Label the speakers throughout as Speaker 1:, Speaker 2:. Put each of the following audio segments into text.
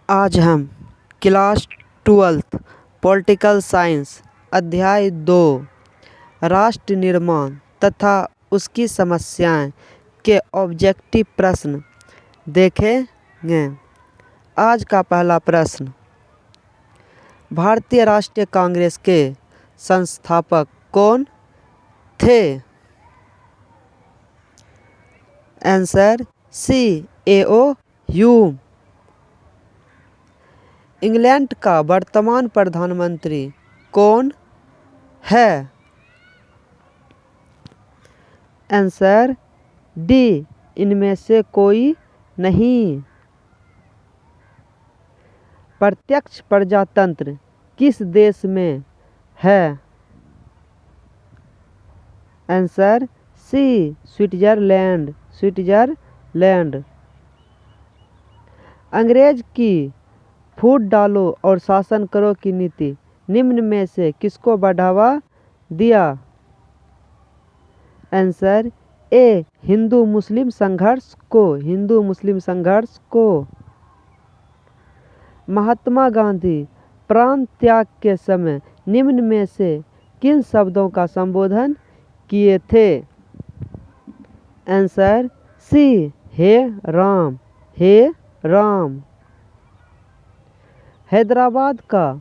Speaker 1: आज हम class 12th political science अध्याय 2 राष्ट्र निर्माण तथा उसकी समस्याएं के ऑब्जेक्टिव प्रश्न देखेंगे। आज का पहला प्रश्न, भारतीय राष्ट्रीय कांग्रेस के संस्थापक कौन थे? Answer C A.O. Hume. England का वर्तमान प्रधानमंत्री कौन है? आंसर डी, इनमें से कोई नहीं। प्रत्यक्ष प्रजातंत्र किस देश में है? Answer C, Switzerland. अंग्रेज की फूट डालो और शासन करो की नीति निम्न में से किसको बढ़ावा दिया? आंसर ए, हिंदू मुस्लिम संघर्ष को। महात्मा गांधी प्राण त्याग के समय निम्न में से किन शब्दों का संबोधन किए थे? आंसर सी, हे राम। हैदराबाद का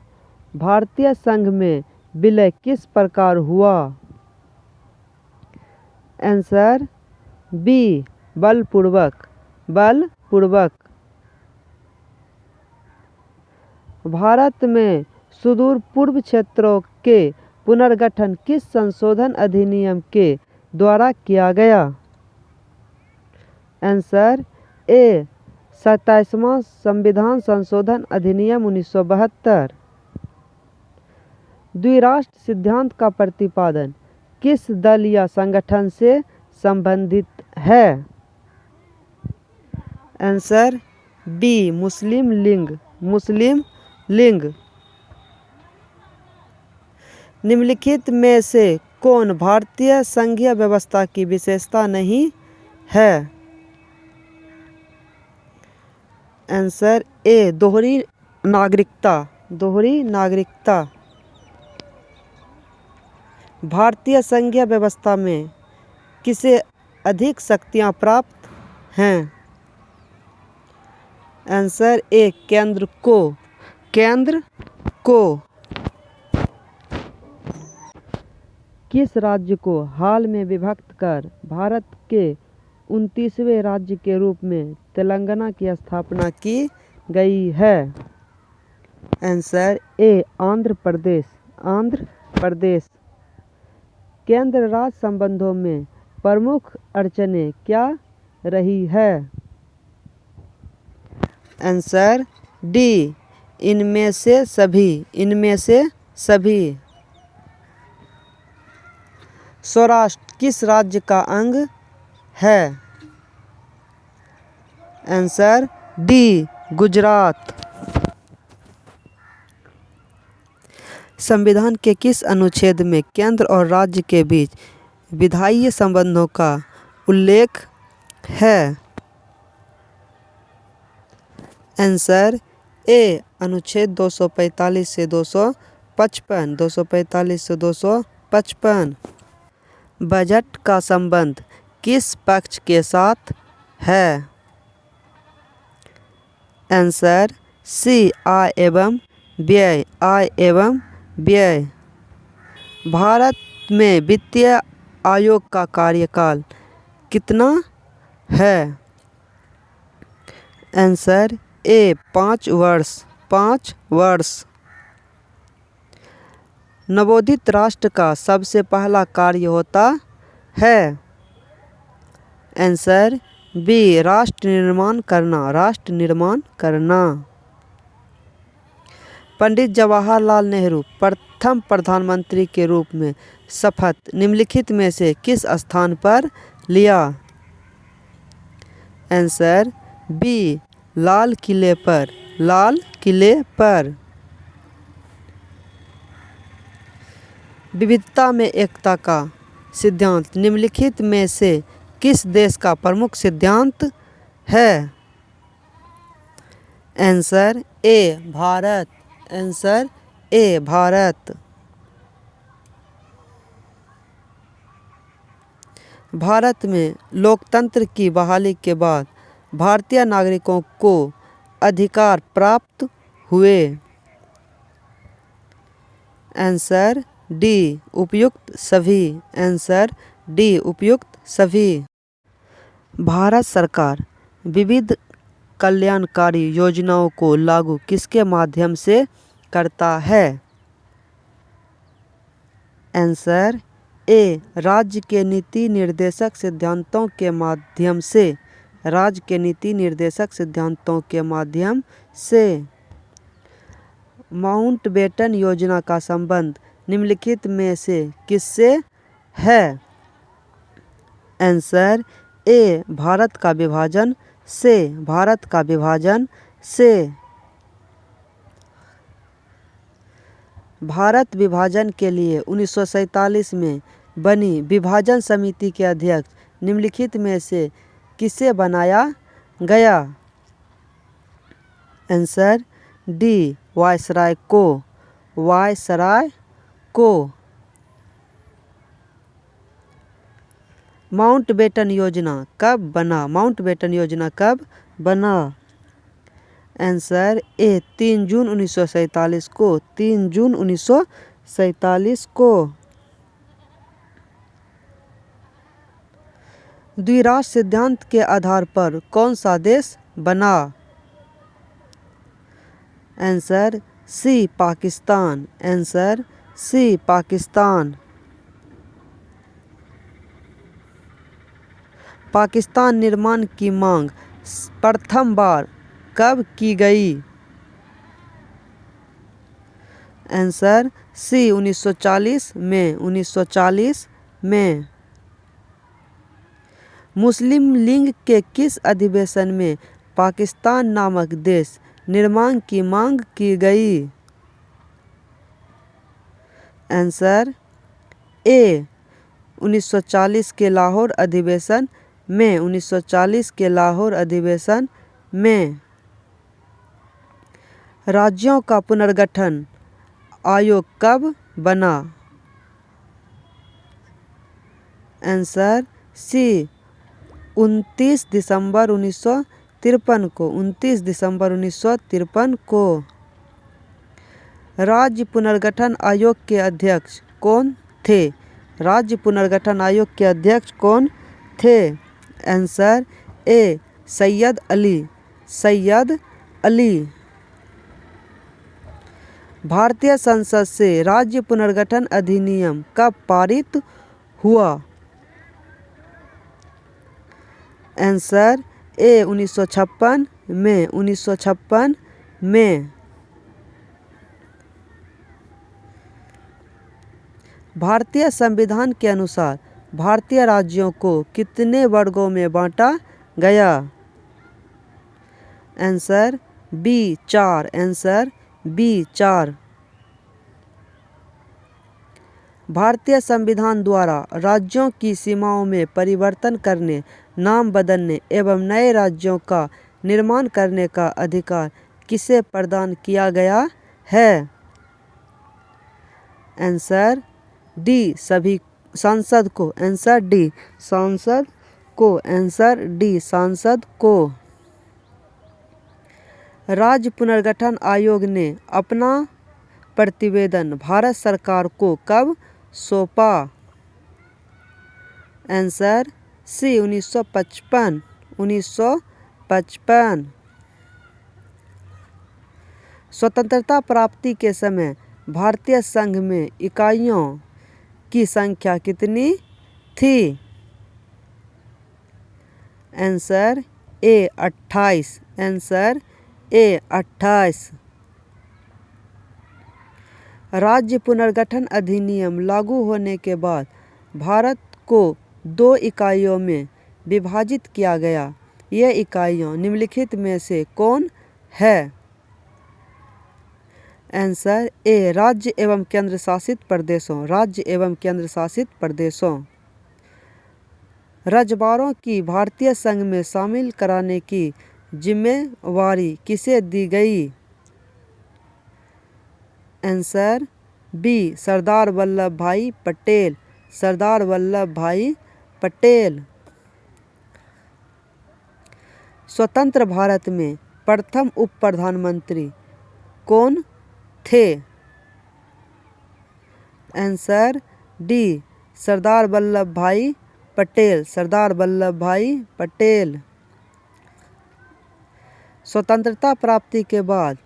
Speaker 1: भारतीय संघ में विलय किस प्रकार हुआ? आंसर बी, बलपूर्वक। भारत में सुदूर पूर्व क्षेत्रों के पुनर्गठन किस संशोधन अधिनियम के द्वारा किया गया? आंसर ए, 27वां संविधान संशोधन अधिनियम 1972। द्विराष्ट्र सिद्धांत का प्रतिपादन किस दल या संगठन से संबंधित है? आंसर बी, मुस्लिम लीग। निम्नलिखित में से कौन भारतीय संघीय व्यवस्था की विशेषता नहीं है? आंसर ए, दोहरी नागरिकता। भारतीय संघीय व्यवस्था में किसे अधिक शक्तियां प्राप्त हैं? आंसर ए, केंद्र को। किस राज्य को हाल में विभक्त कर भारत के 29वें राज्य के रूप में तेलंगाना की स्थापना की गई है? Answer A, Andhra Pradesh. केंद्र राज्य संबंधों में प्रमुख अड़चनें क्या रही है? आंसर डी, इनमें से सभी। सौराष्ट्र किस राज्य का अंग है? Answer D, Gujarat. संविधान के किस अनुच्छेद में केंद्र और राज्य के बीच विधायी संबंधों का उल्लेख है? आंसर ए, अनुच्छेद 245 से 255। बजट का संबंध किस पक्ष के साथ है? आंसर सी, आय एवं व्यय। भारत में वित्तीय आयोग का कार्यकाल कितना है? आंसर ए, 5 वर्ष। नवोदित राष्ट्र का सबसे पहला कार्य होता है? आंसर बी, राष्ट्र निर्माण करना। पंडित जवाहरलाल नेहरू प्रथम प्रधानमंत्री के रूप में शपथ निम्नलिखित में से किस स्थान पर लिया? आंसर बी, लाल किले पर। विविधता में एकता का सिद्धांत निम्नलिखित में से किस देश का प्रमुख सिद्धांत है? Answer A Bharat. Answer A Bharat. Bharat में लोकतंत्र की बहाली के बाद भारतीय नागरिकों को अधिकार प्राप्त हुए। आंसर डी उपयुक्त सभी। आंसर डी उपयुक्त सभी। भारत सरकार विविध कल्याणकारी योजनाओं को लागू किसके माध्यम से करता है। आंसर ए राज्य के नीति निर्देशक सिद्धांतों के माध्यम से। राज्य के नीति निर्देशक सिद्धांतों के माध्यम से। माउंटबेटन योजना का संबंध निम्नलिखित में से किससे है। आंसर ए भारत का विभाजन से। भारत का विभाजन से। भारत विभाजन के लिए 1947 में बनी विभाजन समिति के अध्यक्ष निम्नलिखित में से किसे बनाया गया। आंसर डी वायसराय को। वायसराय को। माउंटबेटन योजना कब बना। माउंटबेटन योजना कब बना। आंसर ए 3 जून 1947 को। 3 जून 1947 को। द्विराष्ट्र सिद्धांत के आधार पर कौन सा देश बना। Answer C Pakistan. Answer C Pakistan. Pakistan निर्माण की मांग प्रथम बार कब की गई। आंसर सी 1940 में। 1940 में। मुस्लिम लीग के किस अधिवेशन में पाकिस्तान नामक देश निर्माण की मांग की गई। आंसर ए 1940 के लाहौर अधिवेशन में। 1940 के लाहौर अधिवेशन में। राज्यों का पुनर्गठन आयोग कब बना। आंसर सी 29 दिसंबर 1953 को। 29 दिसंबर 1953 को। राज्य पुनर्गठन आयोग के अध्यक्ष कौन थे। राज्य पुनर्गठन आयोग के अध्यक्ष कौन थे। Answer A Syed Ali. सैयद अली। भारतीय संसद से राज्य पुनर्गठन अधिनियम कब पारित हुआ। आंसर ए 1956 में। 1956 में। भारतीय संविधान के अनुसार भारतीय राज्यों को कितने वर्गों में बांटा गया। Answer B 4। Answer B 4। भारतीय संविधान द्वारा राज्यों की सीमाओं में परिवर्तन करने, नाम बदलने एवं नए राज्यों का निर्माण करने का अधिकार किसे प्रदान किया गया है। आंसर डी सभी सांसद को। आंसर डी सांसद को। आंसर डी सांसद को। राज्य पुनर्गठन आयोग ने अपना प्रतिवेदन भारत सरकार को कब सौंपा। Answer C 1955। 1955। स्वतंत्रता प्राप्ति के समय भारतीय संघ में इकाइयों की संख्या कितनी थी। Answer A 28। Answer A 28। राज्य पुनर्गठन अधिनियम लागू होने के बाद भारत को 2 इकाइयों में विभाजित किया गया। ये इकाइयाँ निम्नलिखित में से कौन है। आंसर ए राज्य एवं केंद्र शासित प्रदेशों। राज्य एवं केंद्र शासित प्रदेशों। रजबारों की भारतीय संघ में शामिल कराने की जिम्मेवारी किसे दी गई? आंसर बी सरदार वल्लभ भाई पटेल। सरदार वल्लभ भाई पटेल। स्वतंत्र भारत में प्रथम उप प्रधानमंत्री कौन थे? आंसर डी सरदार वल्लभ भाई पटेल। सरदार वल्लभ भाई पटेल। स्वतंत्रता प्राप्ति के बाद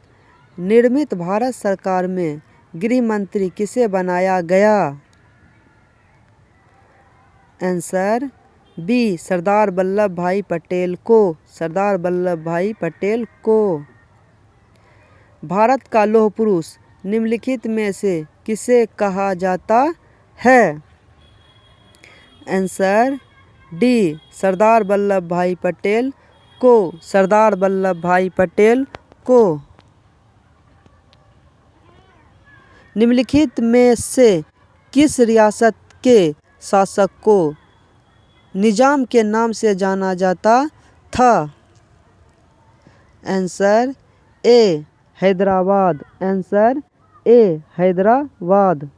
Speaker 1: निर्मित भारत सरकार में गृह मंत्री किसे बनाया गया? आंसर बी सरदार वल्लभ भाई पटेल को। सरदार वल्लभ भाई पटेल को। भारत का लौह पुरुष निम्नलिखित में से किसे कहा जाता है? आंसर डी सरदार वल्लभ भाई पटेल को। सरदार वल्लभ भाई पटेल को। निम्नलिखित में से किस रियासत के शासक को निजाम के नाम से जाना जाता था? Answer A Hyderabad. Answer A Hyderabad.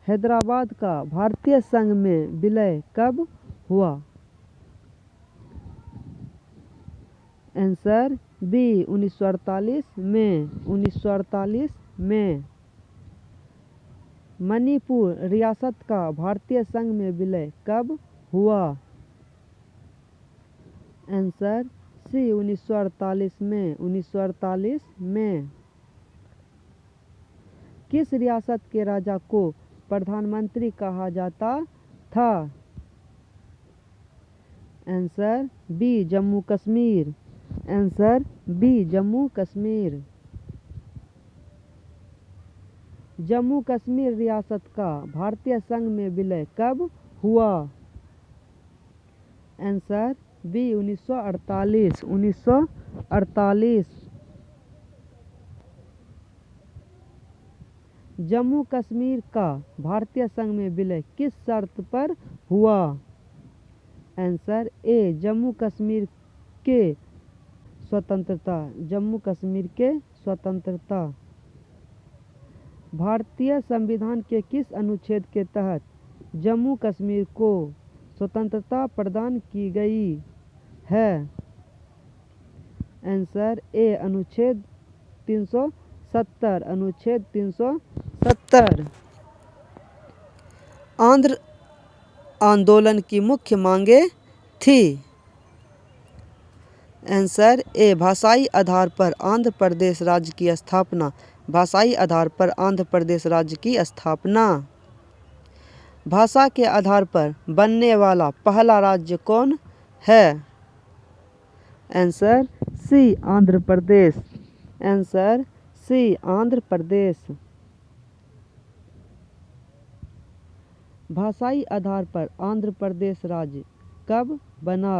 Speaker 1: Hyderabad का भारतीय संघ में विलय कब हुआ? आंसर बी 1948 में। 1948 में। मणिपुर रियासत का भारतीय संघ में विलय कब हुआ? आंसर सी 1948 में। 1948 में। किस रियासत के राजा को प्रधानमंत्री कहा जाता था? Answer B Jammu Kashmir. Answer B Jammu Kashmir. Jammu Kashmir रियासत का भारतीय संघ में विलय कब हुआ? Answer B 1948। 1948। जम्मू कश्मीर का भारतीय संघ में विलय किस शर्त पर हुआ? आंसर ए जम्मू कश्मीर के स्वतंत्रता। जम्मू कश्मीर के स्वतंत्रता। भारतीय संविधान के किस अनुच्छेद के तहत जम्मू कश्मीर को स्वतंत्रता प्रदान की गई है? आंसर ए अनुच्छेद 370। अनुच्छेद 370। आंध्र आंदोलन की मुख्य मांगे थी? आंसर ए भाषाई आधार पर आंध्र प्रदेश राज्य की स्थापना। भाषाई आधार पर आंध्र प्रदेश राज्य की स्थापना। भाषा के आधार पर बनने वाला पहला राज्य कौन है? आंसर सी आंध्र प्रदेश। Answer C Andhra Pradesh. भाषाई आधार पर आंध्र प्रदेश राज्य कब बना?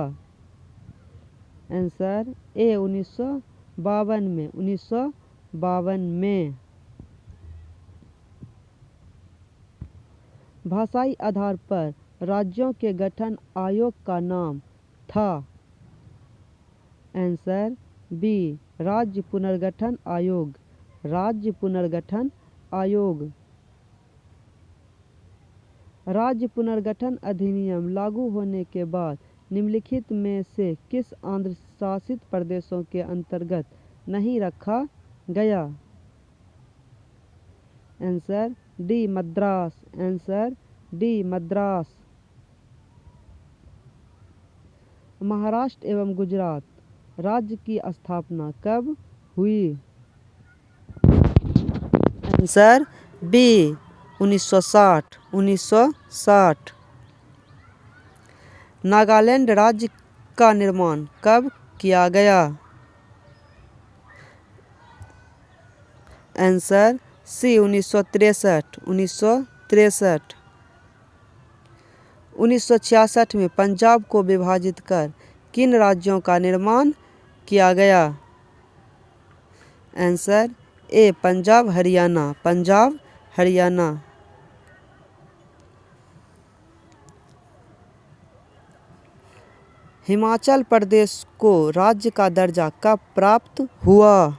Speaker 1: आंसर ए 1952 में। 1952 में। भाषाई आधार पर राज्यों के गठन आयोग का नाम था? आंसर बी राज्य पुनर्गठन आयोग। राज्य पुनर्गठन आयोग। राज्य पुनर्गठन अधिनियम लागू होने के बाद निम्नलिखित में से किस आंध्र शासित प्रदेशों के अंतर्गत नहीं रखा गया? Answer D Madras. Answer D Madras. Maharashtra एवं गुजरात राज्य की स्थापना कब हुई? Answer B 1960। 1960। नागालैंड राज्य का निर्माण कब किया गया? आंसर सी 1963। 1963। 1966 में पंजाब को विभाजित कर किन राज्यों का निर्माण किया गया? Answer A Punjab Haryana. पंजाब हरियाणा। हिमाचल प्रदेश को राज्य का दर्जा कब प्राप्त हुआ?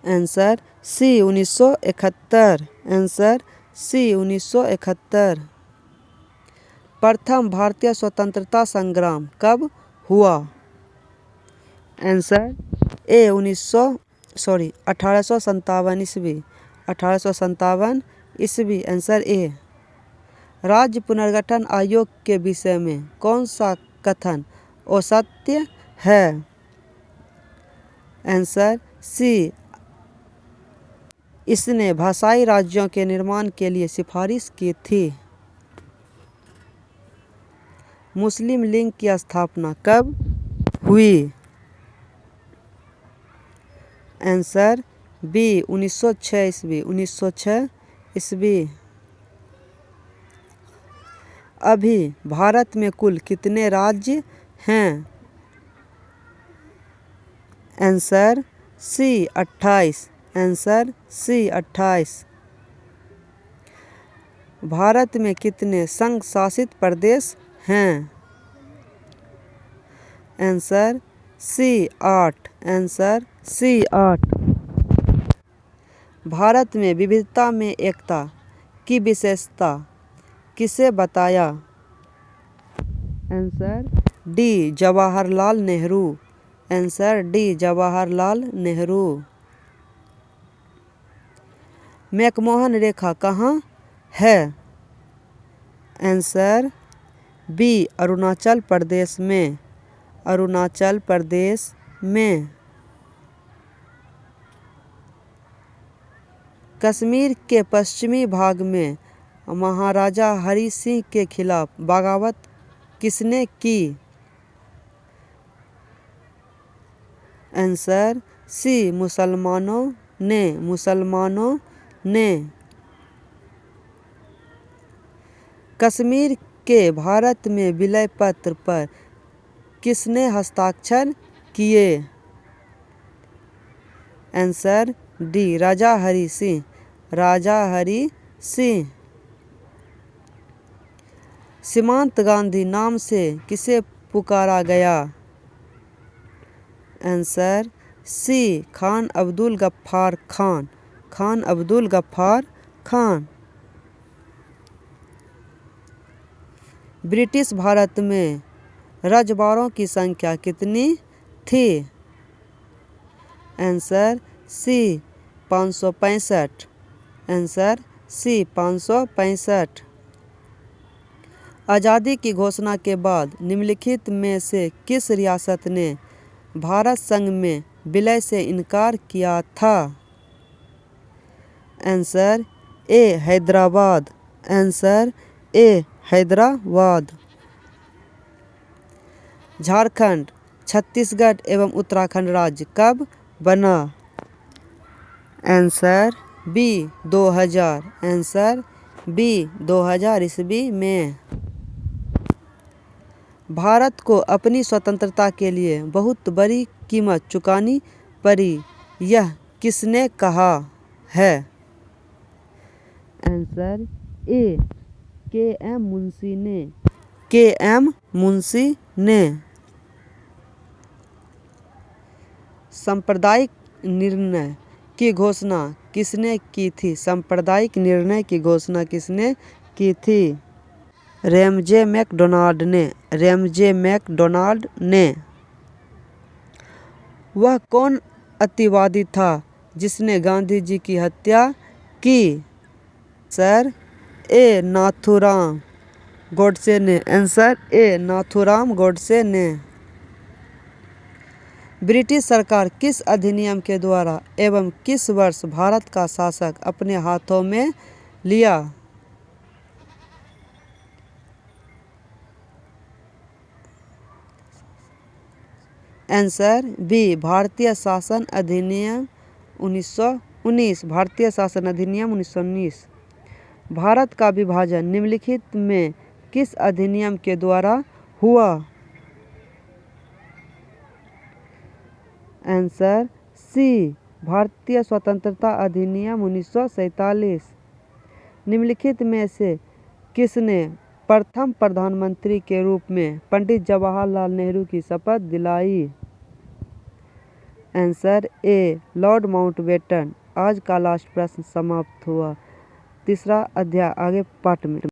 Speaker 1: Answer C 1971। Answer C 1971। प्रथम भारतीय स्वतंत्रता संग्राम कब हुआ? आंसर ए 1857 ईस्वी। 1857 ईस्वी। Answer A. राज्य पुनर्गठन आयोग के विषय में कौन सा कथन असत्य है? आंसर सी, इसने भाषाई राज्यों के निर्माण के लिए सिफारिश की थी। मुस्लिम लीग की स्थापना कब हुई? आंसर बी 1906 ईस्वी। 1906 ईस्वी। अभी भारत में कुल कितने राज्य हैं? Answer C 28। Answer C 28। Bharat में कितने संघ शासित प्रदेश हैं? Answer C 8। Answer C 8। Bharat में विविधता में एकता की विशेषता किसे बताया? Answer D Jawaharlal Nehru. Answer D Jawaharlal Nehru. McMahon रेखा कहाँ है? आंसर बी अरुणाचल प्रदेश में। अरुणाचल प्रदेश में। कश्मीर के पश्चिमी भाग में महाराजा हरि सिंह के खिलाफ बगावत किसने की? आंसर सी मुसलमानों ने। मुसलमानों ने। कश्मीर के भारत में विलय पत्र पर किसने हस्ताक्षर किए? Answer D Raja Hari Singh. राजा हरि सिंह। सीमांत गांधी नाम से किसे पुकारा गया? Answer C Khan Abdul Ghaffar Khan. Khan Abdul Ghaffar Khan. British Bharat में रजवाड़ों की संख्या कितनी थी? Answer C 565। Answer C 565। आज़ादी की घोषणा के बाद निम्नलिखित में से किस रियासत ने भारत संघ में विलय से इनकार किया था? Answer A Hyderabad. Answer A Hyderabad. Jharkhand, Chhattisgarh एवं उत्तराखंड राज्य कब बना? Answer B 2000। आंसर बी 2000 ईस्वी में। भारत को अपनी स्वतंत्रता के लिए बहुत बड़ी कीमत चुकानी पड़ी, यह किसने कहा है? Answer A KM. मुंशी ने। के.एम. मुंशी ने। सांप्रदायिक निर्णय की घोषणा किसने की थी? सांप्रदायिक निर्णय की घोषणा किसने की थी? रैमजे मैकडोनाल्ड ने। रैमजे मैकडोनाल्ड ने। वह कौन अतिवादी था जिसने गांधी जी की हत्या की? आंसर ए नाथूराम गोडसे ने। आंसर ए नाथूराम गोडसे ने। ब्रिटिश सरकार किस अधिनियम के द्वारा एवं किस वर्ष भारत का शासन अपने हाथों में लिया? आंसर बी भारतीय शासन अधिनियम 1919। भारतीय शासन अधिनियम 1919। भारत का विभाजन निम्नलिखित में किस अधिनियम के द्वारा हुआ? आंसर सी भारतीय स्वतंत्रता अधिनियम 1947। निम्नलिखित में से किसने प्रथम प्रधानमंत्री के रूप में पंडित जवाहरलाल नेहरू की शपथ दिलाई? Answer A Lord Mountbatten. आज का लास्ट प्रश्न समाप्त हुआ। तीसरा अध्याय आगे पार्ट में।